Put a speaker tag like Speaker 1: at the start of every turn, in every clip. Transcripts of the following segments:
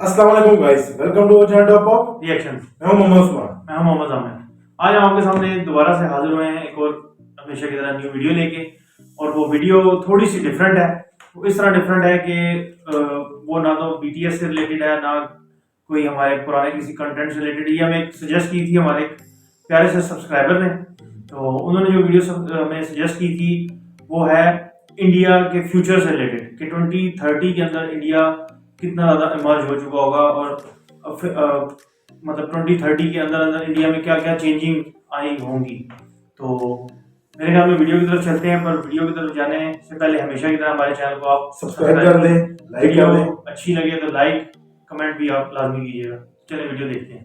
Speaker 1: अस्सलाम वालेकुम guys, welcome to channel top of
Speaker 2: reaction.
Speaker 1: मैं हूं मोहम्मद उस्मान।
Speaker 2: मैं हूं मोहम्मद आमिर। आज हम आपके सामने दोबारा से हाजिर हुए हैं एक और हमेशा की तरह न्यू वीडियो लेके। और वो वीडियो थोड़ी सी डिफरेंट है। वो इस तरह डिफरेंट है कि वो ना तो बीटीएस से रिलेटेड है, ना कोई हमारे पुराने किसी कंटेंट से रिलेटेड। ये हमें सजेस्ट की थी हमारे एक प्यारे से सब्सक्राइबर ने। तो उन्होंने जो वीडियो हमें सजेस्ट की थी वो है इंडिया के फ्यूचर से रिलेटेड, कि 2030 के अंदर इंडिया कितना ज़्यादा इमर्ज हो चुका होगा, और मतलब 2030 के अंदर अंदर इंडिया में क्या क्या चेंजिंग आई होंगी। तो मेरे ख्याल में वीडियो की तरफ चलते हैं, पर वीडियो की तरफ जाने से पहले हमेशा की तरह हमारे चैनल को आप
Speaker 1: सब्सक्राइब कर दें, लाइक कर
Speaker 2: वीडियो
Speaker 1: दें।
Speaker 2: अच्छी लगे तो लाइक कमेंट भी आप लाजमी कीजिएगा। चलिए वीडियो देखते हैं।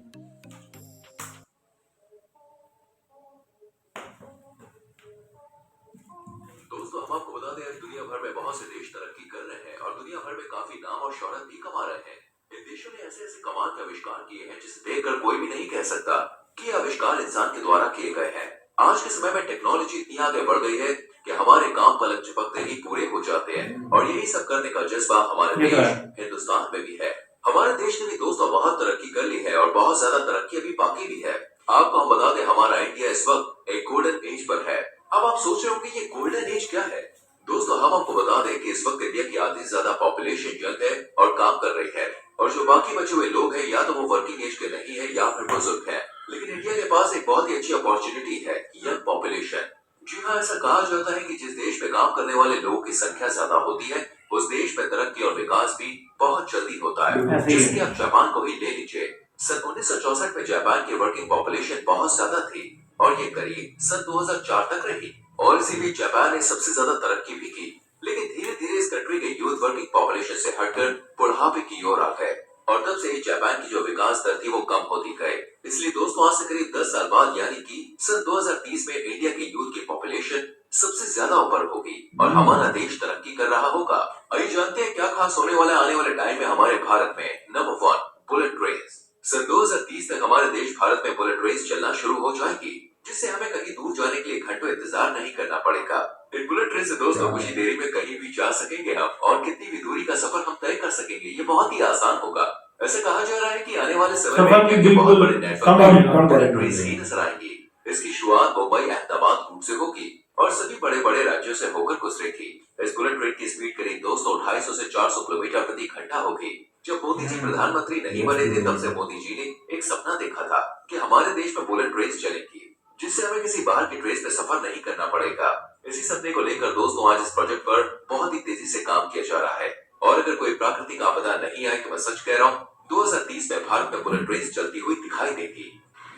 Speaker 3: दोस्तों, हम आपको बता दें आज दुनिया भर में बहुत से देश तरक्की कर रहे हैं और दुनिया भर में काफी नाम और शोहरत भी कमा रहे हैं। इन देशों ने ऐसे ऐसे कमाल के आविष्कार किए हैं जिसे देखकर कोई भी नहीं कह सकता कि ये आविष्कार इंसान के द्वारा किए गए हैं। आज के समय में टेक्नोलॉजी इतनी आगे बढ़ गई है कि हमारे काम पलक झपकते ही पूरे हो जाते हैं, और यही सब करने का जज्बा हमारे देश हिंदुस्तान में भी है। हमारे देश ने भी दोस्तों बहुत तरक्की कर ली है और बहुत ज्यादा तरक्की अभी बाकी भी है। आपको हम बता दें, हमारा इंडिया इस वक्त एक गोल्डन एज पर है। अब आप सोच रहे होंगे ये गोल्डन एज क्या है। दोस्तों, हम आपको बता दें कि इस वक्त इंडिया की आधी से ज्यादा पॉपुलेशन यंग है और काम कर रही है, और जो बाकी बचे हुए लोग हैं या तो वो वर्किंग एज के नहीं है या फिर बुजुर्ग है। लेकिन इंडिया के पास एक बहुत ही अच्छी अपॉर्चुनिटी है, यंग पॉपुलेशन। जी हाँ, ऐसा कहा जाता है कि जिस देश में काम करने वाले लोगों की संख्या ज्यादा होती है उस देश में तरक्की और विकास भी बहुत जल्दी होता है। जैसे कि आप जापान को ही ले लीजिए। सन 1964 में जापान की वर्किंग पॉपुलेशन बहुत ज्यादा थी और ये करीब सन 2004 तक रही, और इसी बीच जापान ने सबसे ज्यादा तरक्की भी की। लेकिन धीरे धीरे इस कंट्री के यूथ वर्किंग पॉपुलेशन से हटकर बुढ़ापे की ओर आ गए, और तब से ही जापान की जो विकास दर थी वो कम होती गई। इसलिए दोस्तों, आज से करीब 10 साल बाद यानी कि सन 2030 में इंडिया के यूथ की पॉपुलेशन सबसे ज्यादा ऊपर होगी और हमारा देश तरक्की कर रहा होगा। आइए जानते हैं क्या खास होने वाला आने वाले टाइम में हमारे भारत में। Number 1, bullet train. सन 2030 तक हमारे देश भारत में बुलेट ट्रेन चलना शुरू हो जाएगी, जिससे हमें कहीं दूर जाने के लिए घंटों इंतजार नहीं करना पड़ेगा। इन बुलेट ट्रेन से दोस्तों कुछ ही देरी में कहीं भी जा सकेंगे हम, और कितनी भी दूरी का सफर हम तय कर सकेंगे। ये बहुत ही आसान होगा। ऐसे कहा जा रहा है कि आने वाले समय में इंडिया के बहुत बड़े नेटवर्क में बुलेट ट्रेन ही नजर आएंगी। इसकी शुरुआत मुंबई अहमदाबाद रूट से होगी और सभी बड़े बड़े राज्यों से होकर गुजरेगी। इस बुलेट ट्रेन की स्पीड करीब दोस्तों 250 से 400 किलोमीटर प्रति घंटा होगी। जब मोदी जी प्रधानमंत्री नहीं बने थे तब से मोदी जी ने एक सपना देखा था कि हमारे देश में बुलेट ट्रेन चलेंगी, जिससे हमें किसी बाहर की ट्रेन में सफर नहीं करना पड़ेगा। इसी सपने को लेकर दोस्तों आज इस प्रोजेक्ट पर बहुत ही तेजी से काम किया जा रहा है, और अगर कोई प्राकृतिक आपदा नहीं आए तो मैं सच कह रहा हूँ 2030 में भारत में बुलेट ट्रेन चलती हुई दिखाई देगी।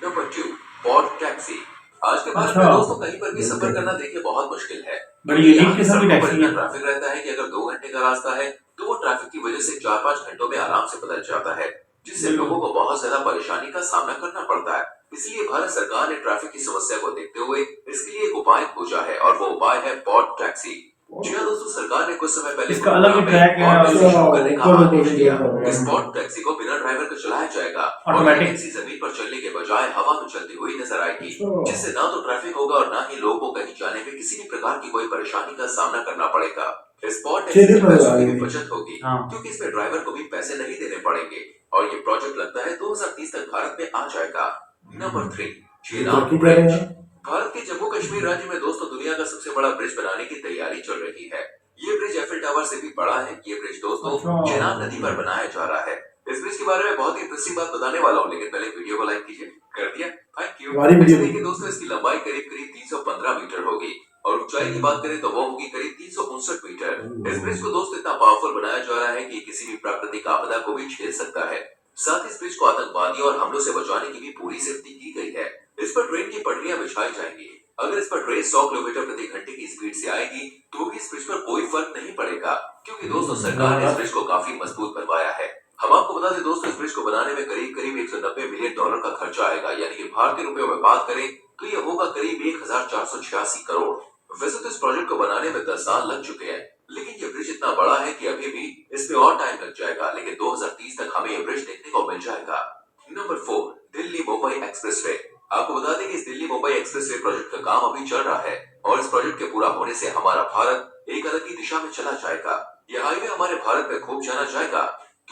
Speaker 3: Number 2, pod taxi. आज के भारत में दोस्तों कहीं पर भी सफर करना देखिए बहुत मुश्किल है।
Speaker 2: बड़ी यूनिक किस्म की टैक्सी है।
Speaker 3: ट्रैफिक रहता है कि अगर 2 घंटे का रास्ता है तो वो ट्रैफिक की वजह से 4-5 घंटों में आराम से बदल जाता है, जिससे लोगों को बहुत ज्यादा परेशानी का सामना करना पड़ता है। इसलिए भारत सरकार ने ट्रैफिक की समस्या को देखते हुए इसके लिए एक उपाय खोजा है, और वो उपाय है पॉड टैक्सी। जी हाँ दोस्तों, सरकार ने कुछ समय पहले
Speaker 2: इसका अलग ही ट्रैक है और
Speaker 3: शुरू करने का आदेश दिया। इस पॉड टैक्सी को बिना ड्राइवर को चलाया जाएगा और टैक्सी जमीन पर चलने के बजाय हवा में चलती हुई नजर आएगी, जिससे ना तो ट्रैफिक होगा और ना ही लोगों को कहीं जाने में किसी भी प्रकार की कोई परेशानी का सामना करना पड़ेगा। इस पॉड टैक्सी में पैसों की भी बचत होगी, क्योंकि इसमें ड्राइवर को भी पैसे नहीं देने पड़ेंगे, और ये प्रोजेक्ट लगता है 2030 तक भारत में आ जाएगा। Number 3, Chenab bridge. भारत के जम्मू कश्मीर राज्य में दोस्तों दुनिया का सबसे बड़ा ब्रिज बनाने की तैयारी चल रही है। ये ब्रिज एफिल टावर से भी बड़ा है। ये ब्रिज दोस्तों चेनाब नदी पर बनाया जा रहा है। इस ब्रिज के बारे में बहुत ही इंटरेस्टिंग बात बताने वाला हूँ, लेकिन पहले वीडियो को लाइक कीजिए। कर दिया, थैंक यू। देखिए दोस्तों, इसकी लंबाई करीब 315 मीटर होगी और ऊंचाई की बात करें तो वो होगी करीब 359 मीटर। इस ब्रिज को दोस्तों इतना पावरफुल बनाया जा रहा है कि किसी भी प्राकृतिक आपदा को भी झेल सकता है। साथ ही इस ब्रिज को आतंकवादियों और हमलों से बचाने की भी पूरी सेफ्टी की गई है। इस पर ट्रेन की पटरियां बिछाई जाएंगी। अगर इस पर ट्रेन 100 किलोमीटर प्रति घंटे की स्पीड से आएगी तो भी इस ब्रिज पर कोई फर्क नहीं पड़ेगा, क्योंकि दोस्तों सरकार ने इस ब्रिज को काफी मजबूत बनवाया है। हम आपको बता दें दोस्तों, इस ब्रिज को बनाने में करीब करीब 190 मिलियन डॉलर का खर्चा आएगा, यानी कि भारतीय रुपयों में बात करें तो यह होगा करीब 1486 करोड़। वैसे तो इस प्रोजेक्ट को बनाने में 10 साल लग चुके हैं, लेकिन ये ब्रिज इतना बड़ा है कि अभी भी इसमें और टाइम लग जाएगा, लेकिन 2030 तक हमें ये ब्रिज देखने को मिल जाएगा। Number 4, Delhi Mumbai expressway. आपको बता दें कि इस दिल्ली मुंबई एक्सप्रेसवे प्रोजेक्ट का काम अभी चल रहा है, और इस प्रोजेक्ट के पूरा होने से हमारा भारत एक अलग ही दिशा में चला जाएगा। यह हाईवे हमारे भारत में खूब जाना जाएगा,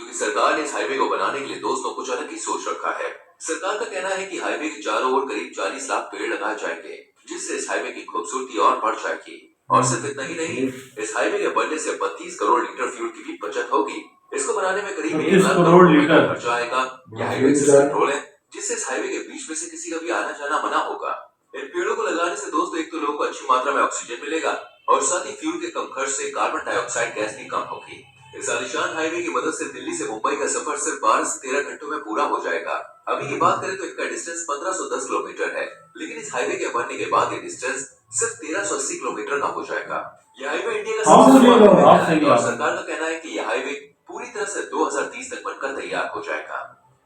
Speaker 3: क्योंकि सरकार ने इस हाईवे को बनाने के लिए दोस्तों कुछ अलग ही सोच रखा है। सरकार का कहना है कि हाईवे के चारों ओर करीब 40 लाख पेड़ लगाए जाएंगे, जिससे इस हाईवे की खूबसूरती और बढ़ जाएगी। और सिर्फ इतना ही नहीं, इस हाईवे के बनने से 32 करोड़ लीटर फ्यूल की भी बचत होगी। इसको बनाने में करीब 1 लाख करोड़ रुपए का खर्चा आएगा। यह हाईवे कंट्रोल है, जिससे इस हाईवे के बीच में से किसी का भी आना जाना मना होगा। इन पेड़ों को लगाने से दोस्तों एक तो लोगों को अच्छी मात्रा में ऑक्सीजन मिलेगा और साथ ही फ्यूल के कम खर्च से कार्बन डाइऑक्साइड गैस भी कम होगी। इस आलीशान हाईवे की मदद से दिल्ली से मुंबई का सफर सिर्फ 12 से 13 घंटों में पूरा हो जाएगा। अभी की बात करें तो इसका डिस्टेंस 1510 किलोमीटर है, लेकिन इस हाईवे के बनने के बाद ये डिस्टेंस सिर्फ 1380 किलोमीटर का हो जाएगा। यह हाईवे इंडिया का सबसे बड़ा हाईवे है और सरकार का कहना है कि यह हाईवे पूरी तरह से 2030 तक बनकर तैयार हो जाएगा।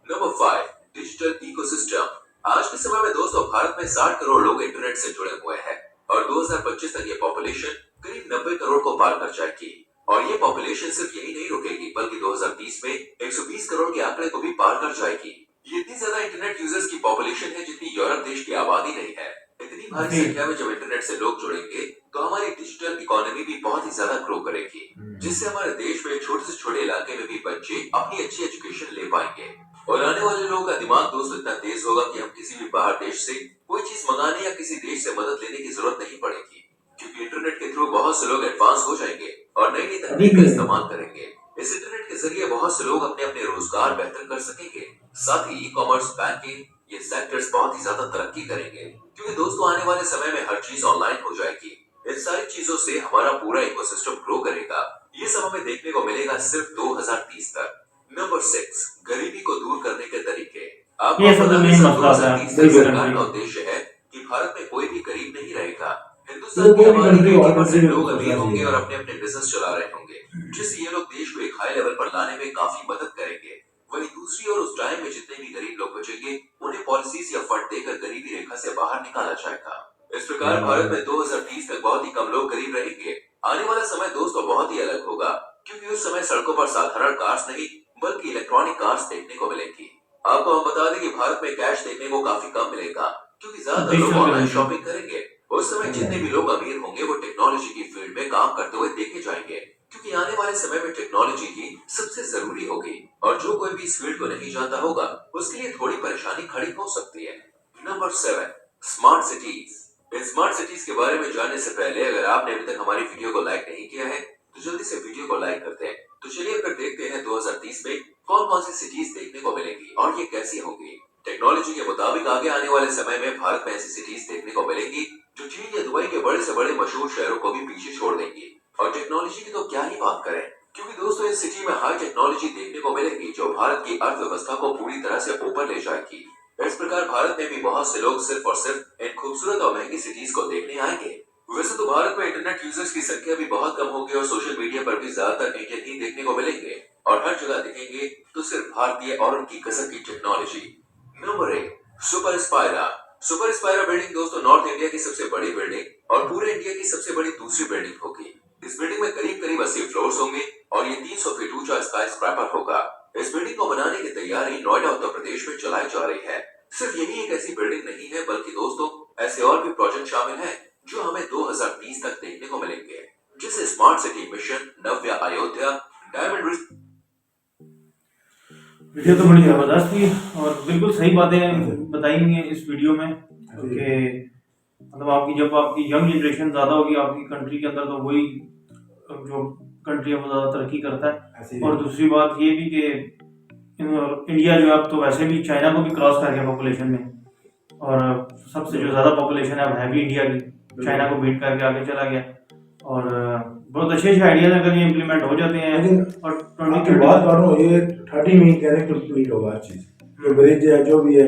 Speaker 3: Number 5, digital ecosystem. आज के समय में दोस्तों भारत में 60 करोड़ लोग इंटरनेट से जुड़े हुए हैं और 2025 तक ये पॉपुलेशन करीब 90 करोड़ को पार कर जाएगी। और ये पॉपुलेशन सिर्फ यही नहीं रुकेगी, बल्कि 2030 में 120 करोड़ के आंकड़े को भी पार कर जाएगी। ये इतनी ज्यादा इंटरनेट यूजर्स की पॉपुलेशन है जितनी यूरोप देश की आबादी नहीं है। इतनी भारी संख्या में जब इंटरनेट से लोग जुड़ेंगे तो हमारी डिजिटल इकोनॉमी भी बहुत ही ज्यादा ग्रो करेगी, जिससे हमारे देश में छोटे से छोटे इलाके में भी बच्चे अपनी अच्छी एजुकेशन ले पाएंगे। और आने वाले लोगों का दिमाग दोस्तों इतना तेज होगा कि हम किसी भी बाहर देश से कोई चीज मंगाने या किसी देश से मदद लेने की जरूरत नहीं पड़ेगी, क्योंकि इंटरनेट के थ्रू बहुत से लोग एडवांस हो जाएंगे और नई नई तकनीक का इस्तेमाल करेंगे। इस इंटरनेट के जरिए बहुत से लोग अपने अपने रोजगार बेहतर कर सकेंगे। साथ ही ई कॉमर्स, बैंकिंग, ये सेक्टर्स बहुत ही ज्यादा तरक्की करेंगे, क्योंकि दोस्तों आने वाले समय में हर चीज ऑनलाइन हो जाएगी। इन सारी चीजों से हमारा पूरा इकोसिस्टम ग्रो करेगा। ये सब हमें देखने को मिलेगा सिर्फ 2030 तक। नंबर 6, गरीबी को दूर करने के तरीके। आपको पता है 2030 तक सरकार का उद्देश्य है कि भारत में कोई भी गरीब नहीं रहेगा। हिंदुस्तान की आबादी में 80% लोग अमीर होंगे और अपने अपने बिजनेस चला रहे होंगे, जिससे ये लोग देश को एक हाई लेवल पर लाने में काफी मदद करेंगे। वहीं दूसरी ओर उस टाइम में जितने भी गरीब लोग बचेंगे उन्हें पॉलिसीज या फंड देकर गरीबी रेखा से बाहर निकाला जाएगा। इस प्रकार भारत में 2030 तक बहुत ही कम लोग गरीब रहेंगे। आने वाला समय दोस्तों बहुत ही अलग होगा, क्योंकि उस समय सड़कों पर साधारण कार्स नहीं बल्कि इलेक्ट्रॉनिक कार्स देखने को मिलेंगी। आपको हम बता दें कि भारत में कैश देखने को काफी कम मिलेगा, क्योंकि ज्यादातर लोग ऑनलाइन शॉपिंग करेंगे। उस समय जितने भी लोग अमीर होंगे वो टेक्नोलॉजी की फील्ड में काम करते हुए देखे जाएंगे, क्योंकि आने वाले समय में टेक्नोलॉजी ही सबसे जरूरी होगी और जो कोई भी इस फील्ड को नहीं जानता होगा उसके लिए थोड़ी परेशानी खड़ी हो सकती है। Number 7, smart cities. इन स्मार्ट सिटीज के बारे में जानने से पहले अगर आपने अभी तक हमारी वीडियो को लाइक नहीं किया है तो जल्दी से वीडियो को लाइक करते हैं। तो चलिए फिर देखते हैं 2030 में कौन कौन सी सिटीज देखने को मिलेंगी और ये कैसी होंगी। टेक्नोलॉजी के मुताबिक आगे आने वाले समय में भारत में ऐसी सिटीज देखने को मिलेंगी जो चीन या दुबई के बड़े से बड़े मशहूर शहरों को भी पीछे छोड़ देंगी। और टेक्नोलॉजी की तो क्या ही बात करें, क्योंकि दोस्तों इस सिटी में हाई टेक्नोलॉजी देखने को मिलेगी जो भारत की अर्थव्यवस्था को पूरी तरह से ऊपर ले जाएगी। इस प्रकार भारत में भी बहुत से लोग सिर्फ और सिर्फ इन खूबसूरत और महंगी सिटीज को देखने आएंगे। वैसे तो भारत में इंटरनेट यूजर्स की संख्या भी बहुत कम होगी और सोशल मीडिया पर भी ज्यादातर इंडियन ही देखने को मिलेंगे और हर जगह दिखेंगे तो सिर्फ भारतीय और उनकी गजब की technology. Number 8, super Spyra. Super Spyra building दोस्तों नॉर्थ इंडिया की सबसे बड़ी बिल्डिंग और पूरे इंडिया की सबसे बड़ी दूसरी बिल्डिंग होगी। इस बिल्डिंग में करीब 80 फ्लोर्स होंगे और ये 300 फीट ऊंचा स्काई स्क्रैपर होगा। इस बिल्डिंग को बनाने की तैयारी नोएडा उत्तर प्रदेश में चलाई जा रही है। सिर्फ यही एक ऐसी बिल्डिंग नहीं है, बल्कि दोस्तों ऐसे और भी प्रोजेक्ट शामिल हैं जो हमें 2030 तक देखने को मिलेंगे, जैसे स्मार्ट सिटी मिशन, नव्या अयोध्या, डायमंड रिज।
Speaker 2: वीडियो तो बड़ी जबरदस्त थी और बिल्कुल सही बातें बताई हुई हैं इस वीडियो में कि मतलब आपकी जब आपकी यंग जनरेशन ज्यादा होगी आपकी कंट्री के अंदर तो वही जो कंट्री है वो ज्यादा तरक्की करता है। और दूसरी बात ये भी कि इंडिया जो है अब तो वैसे भी चाइना को भी क्रॉस कर गया पॉपुलेशन में और सबसे जो ज्यादा पॉपुलेशन है अब है भी इंडिया की, चाइना को बीट करके आगे चला गया। और बहुत अच्छे आइडियाज अगर ये इम्प्लीमेंट हो जाते हैं और
Speaker 1: 2030 बात कर रहा हूँ ये 30 में कहने कंप्लीट होगा हर चीज, जो ब्रिज है जो भी है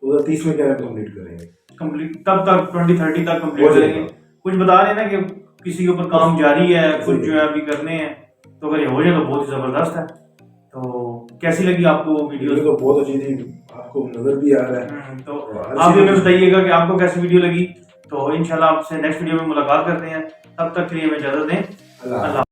Speaker 1: 2030 में कहना कंप्लीट करेंगे,
Speaker 2: कंप्लीट तब तक 2030 तक कंप्लीट करेंगे। कुछ बता रहे हैं ना कि किसी के ऊपर काम जारी है, कुछ जो है अभी करने हैं, तो अगर ये हो जाए तो बहुत ही जबरदस्त है। तो कैसी लगी आपको वीडियो?
Speaker 1: तो बहुत अच्छी थी, आपको नजर भी आ रहा है
Speaker 2: तो आप हमें बताइएगा कि आपको कैसी वीडियो लगी। तो इंशाल्लाह आपसे नेक्स्ट वीडियो में मुलाकात करते हैं, तब तक के लिए हमें इजाजत दें। अल्लाह।